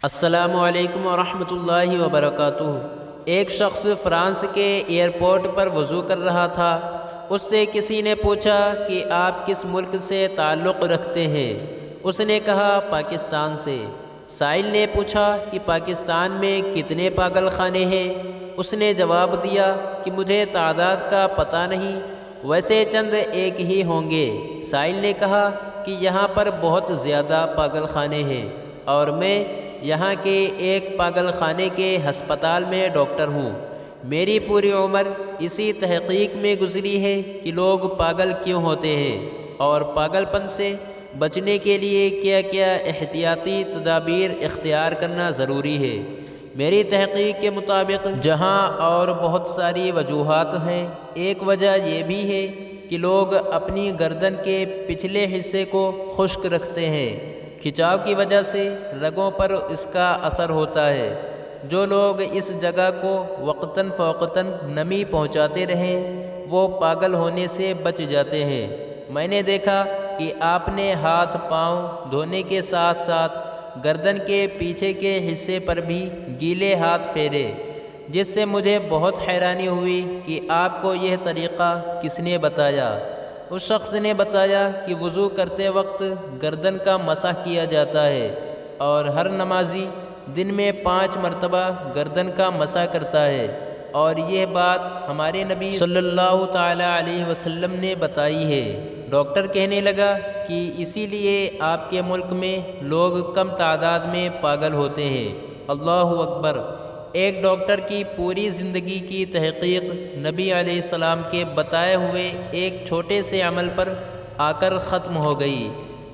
السلام علیکم ورحمۃ اللہ وبرکاتہ۔ ایک شخص فرانس کے ایئرپورٹ پر وضو کر رہا تھا۔ اس سے کسی نے پوچھا کہ آپ کس ملک سے تعلق رکھتے ہیں؟ اس نے کہا پاکستان سے۔ سائل نے پوچھا کہ پاکستان میں کتنے پاگل خانے ہیں؟ اس نے جواب دیا کہ مجھے تعداد کا پتہ نہیں، ویسے چند ایک ہی ہوں گے۔ سائل نے کہا کہ یہاں پر بہت زیادہ پاگل خانے ہیں، اور میں یہاں کے ایک پاگل خانے کے ہسپتال میں ڈاکٹر ہوں۔ میری پوری عمر اسی تحقیق میں گزری ہے کہ لوگ پاگل کیوں ہوتے ہیں، اور پاگل پن سے بچنے کے لیے کیا کیا احتیاطی تدابیر اختیار کرنا ضروری ہے۔ میری تحقیق کے مطابق جہاں اور بہت ساری وجوہات ہیں، ایک وجہ یہ بھی ہے کہ لوگ اپنی گردن کے پچھلے حصے کو خشک رکھتے ہیں۔ کھچاؤ کی وجہ سے رگوں پر اس کا اثر ہوتا ہے۔ جو لوگ اس جگہ کو وقتاً فوقتاً نمی پہنچاتے رہیں، وہ پاگل ہونے سے بچ جاتے ہیں۔ میں نے دیکھا کہ آپ نے ہاتھ پاؤں دھونے کے ساتھ ساتھ گردن کے پیچھے کے حصے پر بھی گیلے ہاتھ پھیرے، جس سے مجھے بہت حیرانی ہوئی کہ آپ کو یہ طریقہ کس نے بتایا۔ اس شخص نے بتایا کہ وضو کرتے وقت گردن کا مسح کیا جاتا ہے، اور ہر نمازی دن میں 5 مرتبہ گردن کا مسح کرتا ہے، اور یہ بات ہمارے نبی صلی اللہ تعالیٰ علیہ وسلم نے بتائی ہے۔ ڈاکٹر کہنے لگا کہ اسی لیے آپ کے ملک میں لوگ کم تعداد میں پاگل ہوتے ہیں۔ اللہ اکبر! ایک ڈاکٹر کی پوری زندگی کی تحقیق نبی علیہ السلام کے بتائے ہوئے ایک چھوٹے سے عمل پر آ کر ختم ہو گئی۔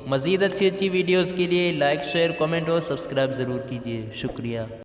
مزید اچھی ویڈیوز کے لیے لائک، شیئر، کمنٹ اور سبسکرائب ضرور کیجیے۔ شکریہ۔